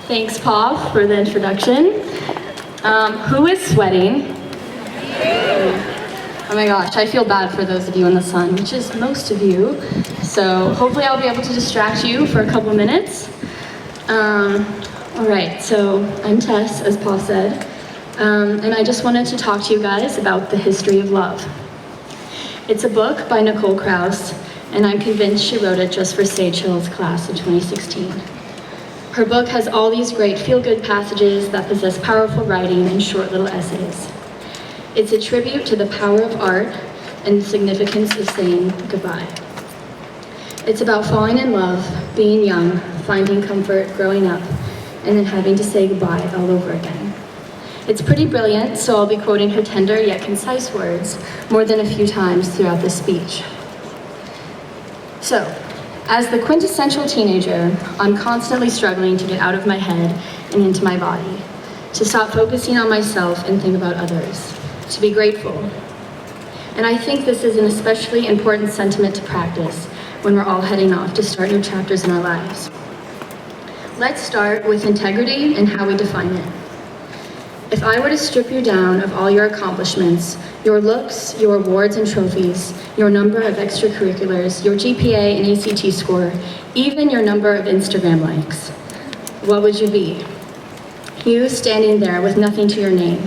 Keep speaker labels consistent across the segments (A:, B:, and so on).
A: Thanks, Paul, for the introduction. Who is sweating? Oh my gosh, I feel bad for those of you in the sun, which is most of you. So hopefully I'll be able to distract you for a couple minutes. All right, so I'm Tess, as Paul said, and I just wanted to talk to you guys about the history of love. It's a book by Nicole Krauss, and I'm convinced she wrote it just for Sage Hill's class in 2016. Her book has all these great feel-good passages that possess powerful writing and short little essays. It's a tribute to the power of art and the significance of saying goodbye. It's about falling in love, being young, finding comfort, growing up, and then having to say goodbye all over again. It's pretty brilliant, so I'll be quoting her tender yet concise words more than a few times throughout this speech. So, as the quintessential teenager, I'm constantly struggling to get out of my head and into my body, to stop focusing on myself and think about others, to be grateful. And I think this is an especially important sentiment to practice when we're all heading off to start new chapters in our lives. Let's start with integrity and how we define it. If I were to strip you down of all your accomplishments, your looks, your awards and trophies, your number of extracurriculars, your GPA and ACT score, even your number of Instagram likes, what would you be? You standing there with nothing to your name.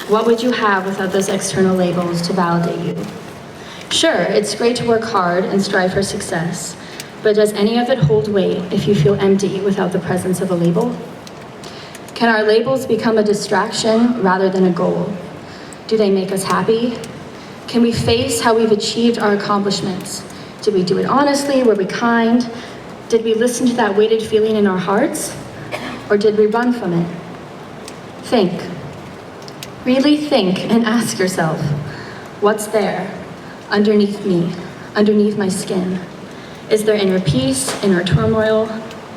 A: What would you have without those external labels to validate you? Sure, it's great to work hard and strive for success, but does any of it hold weight if you feel empty without the presence of a label? Can our labels become a distraction rather than a goal? Do they make us happy? Can we face how we've achieved our accomplishments? Did we do it honestly? Were we kind? Did we listen to that weighted feeling in our hearts? Or did we run from it? Think. Really think and ask yourself, what's there underneath me, underneath my skin? Is there inner peace, inner turmoil,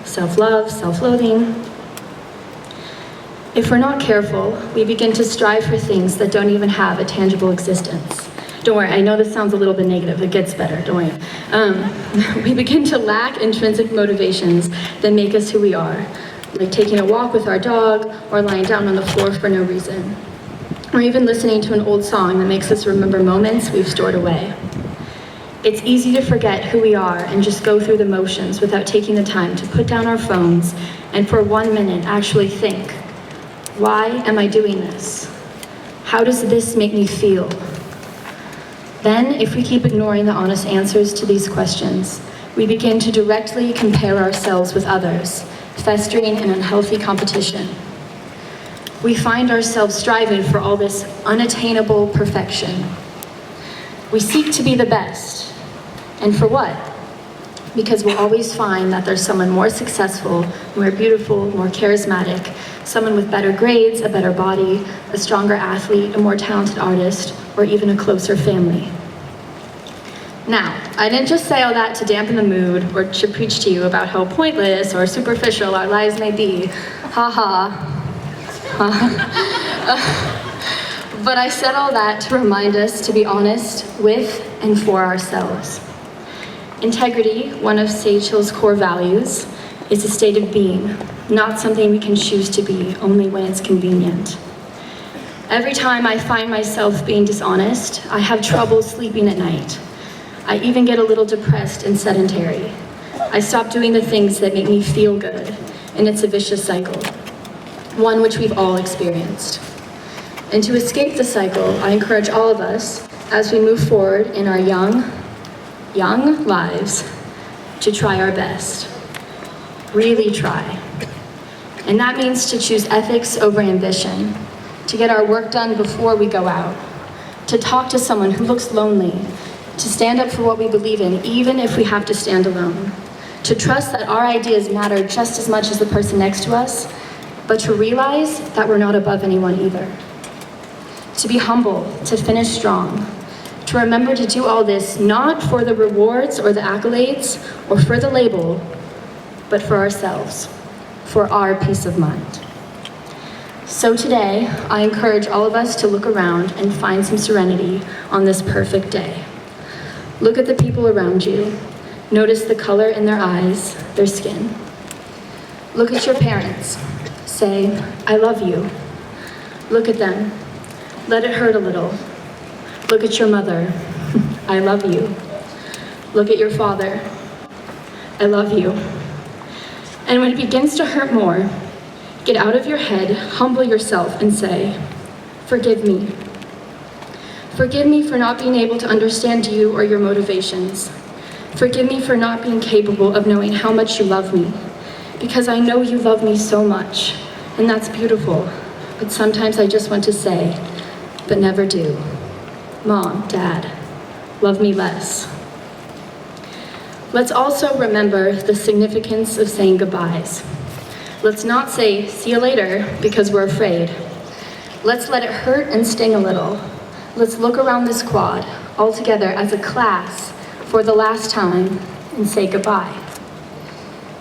A: self-love, self-loathing? If we're not careful, we begin to strive for things that don't even have a tangible existence. Don't worry, I know this sounds a little bit negative, it gets better, don't worry. We begin to lack intrinsic motivations that make us who we are, like taking a walk with our dog or lying down on the floor for no reason, or even listening to an old song that makes us remember moments we've stored away. It's easy to forget who we are and just go through the motions without taking the time to put down our phones and for 1 minute actually think, why am I doing this? How does this make me feel? Then, if we keep ignoring the honest answers to these questions, we begin to directly compare ourselves with others, festering in unhealthy competition. We find ourselves striving for all this unattainable perfection. We seek to be the best. And for what? Because we'll always find that there's someone more successful, more beautiful, more charismatic, someone with better grades, a better body, a stronger athlete, a more talented artist, or even a closer family. Now, I didn't just say all that to dampen the mood or to preach to you about how pointless or superficial our lives may be. Ha ha. But I said all that to remind us to be honest with and for ourselves. Integrity, one of Sage Hill's core values, is a state of being, not something we can choose to be only when it's convenient. Every time I find myself being dishonest, I have trouble sleeping at night. I even get a little depressed and sedentary. I stop doing the things that make me feel good, and it's a vicious cycle, one which we've all experienced. And to escape the cycle, I encourage all of us, as we move forward in our young lives, to try our best. Really try. And that means to choose ethics over ambition, to get our work done before we go out, to talk to someone who looks lonely, to stand up for what we believe in, even if we have to stand alone, to trust that our ideas matter just as much as the person next to us, but to realize that we're not above anyone either. To be humble, to finish strong, to remember to do all this not for the rewards or the accolades or for the label, but for ourselves, for our peace of mind. So today, I encourage all of us to look around and find some serenity on this perfect day. Look at the people around you. Notice the color in their eyes, their skin. Look at your parents. Say, I love you. Look at them. Let it hurt a little. Look at your mother. I love you. Look at your father. I love you. And when it begins to hurt more, get out of your head, humble yourself, and say, forgive me. Forgive me for not being able to understand you or your motivations. Forgive me for not being capable of knowing how much you love me, because I know you love me so much, and that's beautiful, but sometimes I just want to say, but never do. Mom, Dad, love me less. Let's also remember the significance of saying goodbyes. Let's not say, see you later, because we're afraid. Let's let it hurt and sting a little. Let's look around this quad, all together as a class, for the last time, and say goodbye.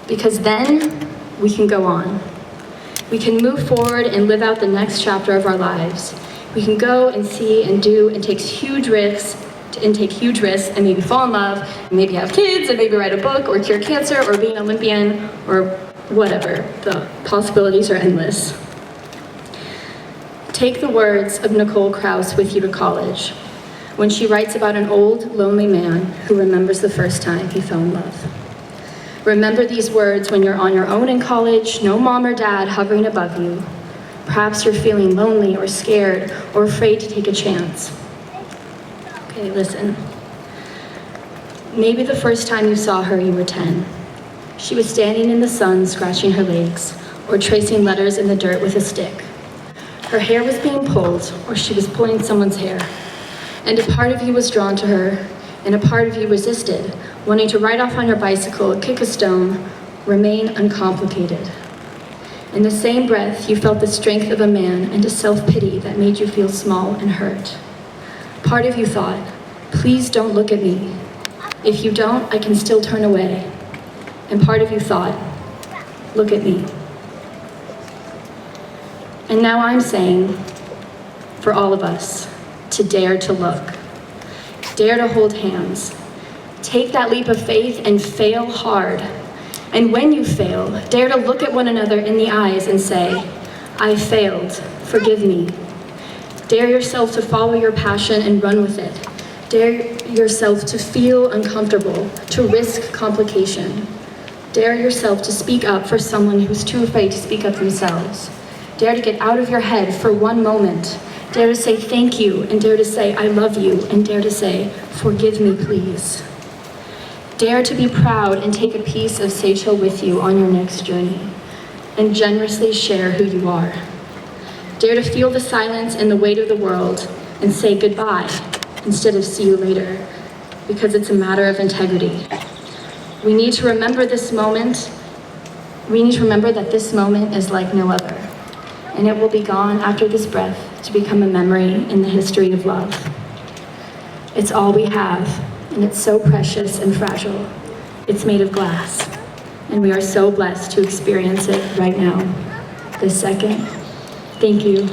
A: Because then, we can go on. We can move forward and live out the next chapter of our lives. We can go and see and do and take huge risks, and maybe fall in love, and maybe have kids, and maybe write a book, or cure cancer, or be an Olympian, or whatever. The possibilities are endless. Take the words of Nicole Krauss with you to college, when she writes about an old, lonely man who remembers the first time he fell in love. Remember these words when you're on your own in college, no mom or dad hovering above you. Perhaps you're feeling lonely or scared or afraid to take a chance. Okay, listen. Maybe the first time you saw her, you were 10. She was standing in the sun, scratching her legs, or tracing letters in the dirt with a stick. Her hair was being pulled, or she was pulling someone's hair. And a part of you was drawn to her, and a part of you resisted, wanting to ride off on your bicycle, kick a stone, remain uncomplicated. In the same breath, you felt the strength of a man and a self-pity that made you feel small and hurt. Part of you thought, please don't look at me. If you don't, I can still turn away. And part of you thought, look at me. And now I'm saying, for all of us, to dare to look. Dare to hold hands. Take that leap of faith and fail hard. And when you fail, dare to look at one another in the eyes and say, I failed, forgive me. Dare yourself to follow your passion and run with it. Dare yourself to feel uncomfortable, to risk complication. Dare yourself to speak up for someone who's too afraid to speak up themselves. Dare to get out of your head for one moment. Dare to say thank you, and dare to say I love you, and dare to say forgive me, please. Dare to be proud and take a piece of Sage Hill with you on your next journey, and generously share who you are. Dare to feel the silence and the weight of the world, and say goodbye instead of see you later, because it's a matter of integrity. We need to remember this moment. We need to remember that this moment is like no other, and it will be gone after this breath to become a memory in the history of love. It's all we have, and it's so precious and fragile. It's made of glass, and we are so blessed to experience it right now, this second. Thank you.